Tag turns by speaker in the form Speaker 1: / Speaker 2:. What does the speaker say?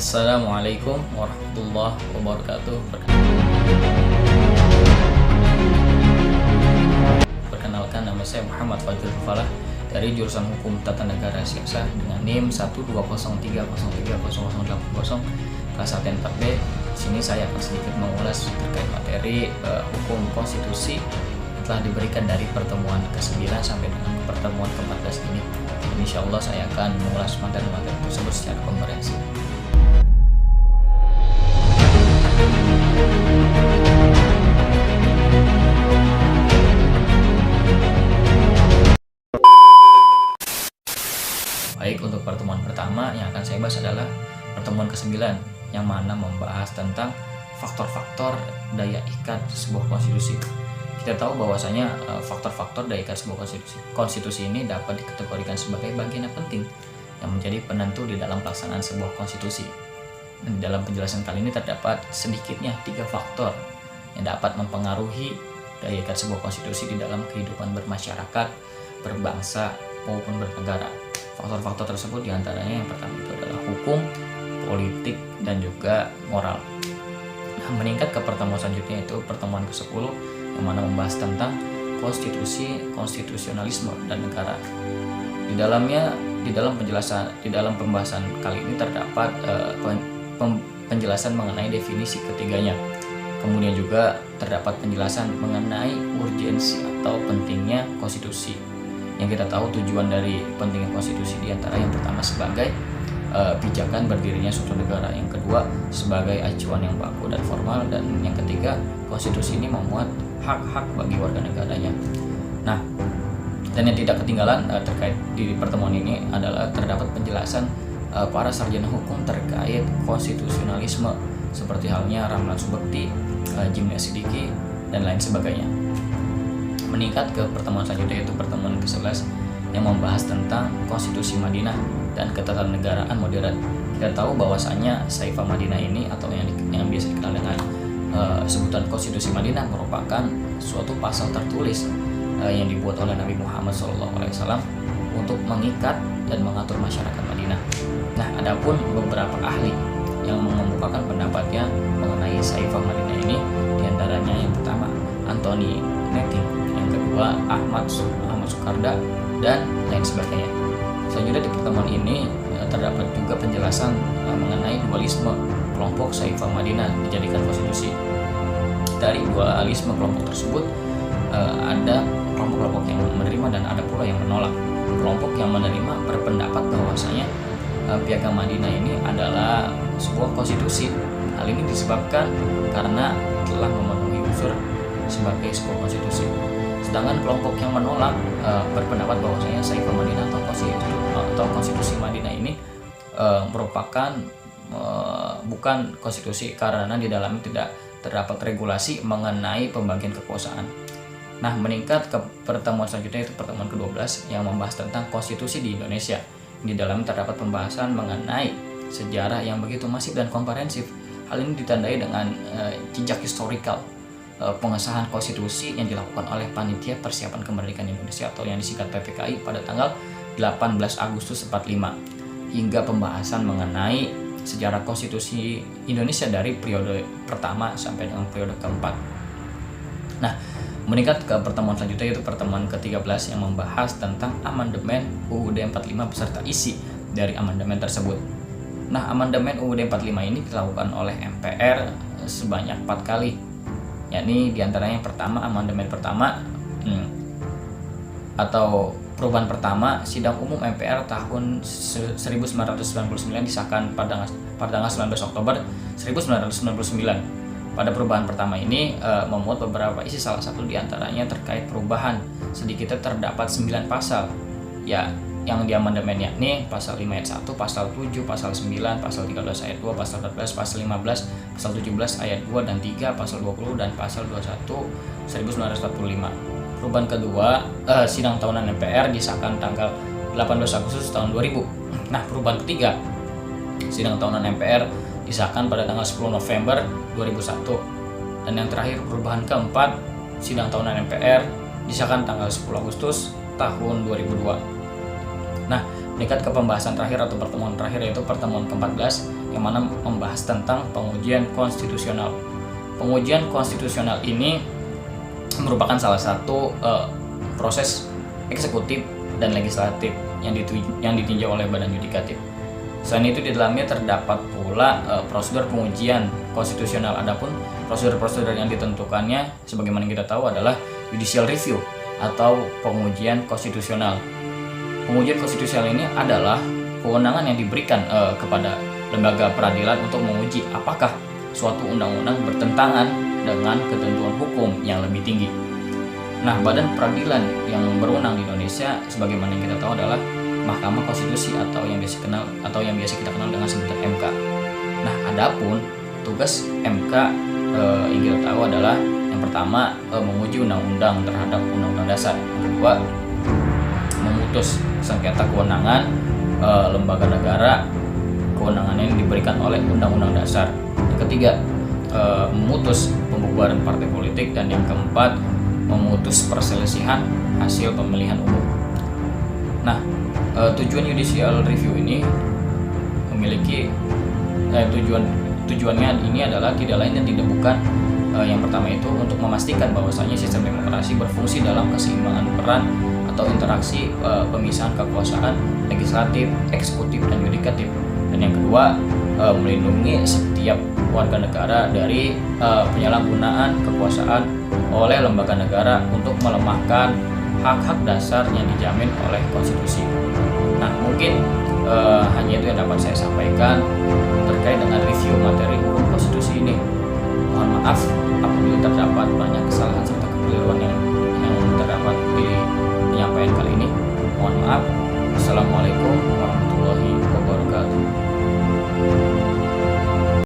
Speaker 1: Assalamualaikum warahmatullahi wabarakatuh. Perkenalkan, nama saya Muhammad Fadil Falah dari jurusan Hukum Tata Negara Siasah dengan NIM 120303080 kelas 1 4B. Di sini saya akan sedikit mengulas terkait materi hukum konstitusi yang telah diberikan dari pertemuan ke-9 sampai dengan pertemuan ke-14 ini. Insya Allah saya akan mengulas materi-materi tersebut secara komprehensif. Baik, untuk pertemuan pertama yang akan saya bahas adalah pertemuan ke-9 yang mana membahas tentang faktor-faktor daya ikat sebuah konstitusi. Kita tahu bahwasanya faktor-faktor daya ikat sebuah konstitusi ini dapat dikategorikan sebagai bagian yang penting yang menjadi penentu di dalam pelaksanaan sebuah konstitusi. Di dalam penjelasan kali ini terdapat sedikitnya 3 faktor yang dapat mempengaruhi daya ikat sebuah konstitusi di dalam kehidupan bermasyarakat, berbangsa, maupun bernegara. Faktor-faktor tersebut diantaranya yang pertama itu adalah hukum, politik, dan juga moral. Nah, meningkat ke pertemuan selanjutnya itu pertemuan ke-10 yang mana membahas tentang konstitusi, konstitusionalisme, dan negara. Di dalam pembahasan kali ini terdapat penjelasan mengenai definisi ketiganya. Kemudian juga terdapat penjelasan mengenai urgensi atau pentingnya konstitusi. Yang kita tahu tujuan dari pentingnya konstitusi diantara yang pertama sebagai pijakan berdirinya suatu negara, yang kedua sebagai acuan yang baku dan formal, dan yang ketiga konstitusi ini memuat hak-hak bagi warga negaranya. Nah, dan yang tidak ketinggalan terkait di pertemuan ini adalah terdapat penjelasan para sarjana hukum terkait konstitusionalisme seperti halnya Ramlan Subekti, Jimny Sidiki, dan lain sebagainya. Meningkat ke pertemuan selanjutnya yaitu pertemuan ke-11 yang membahas tentang konstitusi Madinah dan ketatanegaraan modern. Kita tahu bahwasanya Saifah Madinah ini atau yang biasa dikenal dengan sebutan konstitusi Madinah merupakan suatu pasal tertulis yang dibuat oleh Nabi Muhammad SAW untuk mengikat dan mengatur masyarakat Madinah. Nah, adapun beberapa ahli yang mengemukakan pendapatnya mengenai Saifah Madinah ini, diantaranya yang pertama Anthony Netting, yang kedua Ahmad Sukarda, dan lain sebagainya. Selanjutnya di pertemuan ini terdapat juga penjelasan mengenai dualisme kelompok Saifah Madinah dijadikan konstitusi. Dari dualisme kelompok tersebut ada kelompok-kelompok yang menerima dan ada pula yang menolak. Kelompok yang menerima berpendapat bahwasanya Piagam Madinah ini adalah sebuah konstitusi. Hal ini disebabkan karena telah memenuhi unsur sebagai sebuah konstitusi. Sedangkan kelompok yang menolak berpendapat bahwasanya Saifah Madinah atau konstitusi Madinah ini merupakan bukan konstitusi karena di dalamnya tidak terdapat regulasi mengenai pembagian kekuasaan. Nah, meningkat ke pertemuan selanjutnya yaitu pertemuan ke-12 yang membahas tentang konstitusi di Indonesia. Di dalamnya terdapat pembahasan mengenai sejarah yang begitu masif dan komprehensif. Hal ini ditandai dengan jejak historikal pengesahan konstitusi yang dilakukan oleh Panitia Persiapan Kemerdekaan Indonesia atau yang disingkat PPKI pada tanggal 18 Agustus 45, hingga pembahasan mengenai sejarah konstitusi Indonesia dari periode pertama sampai dengan periode keempat. Nah, meningkat ke pertemuan selanjutnya yaitu pertemuan ke-13 yang membahas tentang amandemen UUD 45 beserta isi dari amandemen tersebut. Nah, amandemen UUD 45 ini dilakukan oleh MPR sebanyak 4 kali, yakni diantaranya yang pertama amandemen pertama atau perubahan pertama, sidang umum MPR tahun 1999 disahkan pada tanggal 19 Oktober 1999. Pada perubahan pertama ini memuat beberapa isi, salah satu diantaranya terkait perubahan. Sedikitnya terdapat 9 pasal ya yang diamandemen, yakni pasal 5 ayat 1, pasal 7, pasal 9, pasal 13 ayat 2, pasal 14, pasal 15, pasal 17 ayat 2 dan 3, pasal 20 dan pasal 21 1945. Perubahan kedua, sidang tahunan MPR disahkan tanggal 18 Agustus tahun 2000. Nah, perubahan ketiga, sidang tahunan MPR disahkan pada tanggal 10 November 2001. Dan yang terakhir, perubahan keempat, sidang tahunan MPR disahkan tanggal 10 Agustus tahun 2002. Nah, meningkat ke pembahasan terakhir atau pertemuan terakhir, yaitu pertemuan ke-14 yang mana membahas tentang pengujian konstitusional. Pengujian konstitusional ini merupakan salah satu proses eksekutif dan legislatif yang ditinjau oleh badan yudikatif. Selain itu di dalamnya terdapat pula prosedur pengujian konstitusional. Adapun prosedur-prosedur yang ditentukannya sebagaimana kita tahu adalah judicial review atau pengujian konstitusional. Pengujian konstitusional ini adalah kewenangan yang diberikan kepada lembaga peradilan untuk menguji apakah suatu undang-undang bertentangan dengan ketentuan hukum yang lebih tinggi. Nah, badan peradilan yang berwenang di Indonesia sebagaimana yang kita tahu adalah Mahkamah Konstitusi atau yang biasa kita kenal dengan sebutan MK. Nah, adapun tugas MK yang kita tahu adalah yang pertama menguji undang-undang terhadap undang-undang dasar. Yang kedua, memutus sengketa kewenangan lembaga negara, kewenangannya yang diberikan oleh undang-undang dasar. Yang ketiga, memutus pembubaran partai politik, dan yang keempat, memutus perselisihan hasil pemilihan umum. Nah, tujuan judicial review ini memiliki tujuannya ini adalah tidak lain dan tidak bukan yang pertama itu untuk memastikan bahwasanya sistem demokrasi berfungsi dalam keseimbangan peran atau interaksi pemisahan kekuasaan legislatif, eksekutif, dan yudikatif. Dan yang kedua, melindungi setiap warga negara dari penyalahgunaan kekuasaan oleh lembaga negara untuk melemahkan hak-hak dasar yang dijamin oleh konstitusi. Nah, mungkin hanya itu yang dapat saya sampaikan terkait dengan review materi hukum konstitusi ini. Mohon maaf apabila terdapat banyak kesalahan serta kekeliruan yang terdapat di penyampaian kali ini. Mohon maaf. Assalamualaikum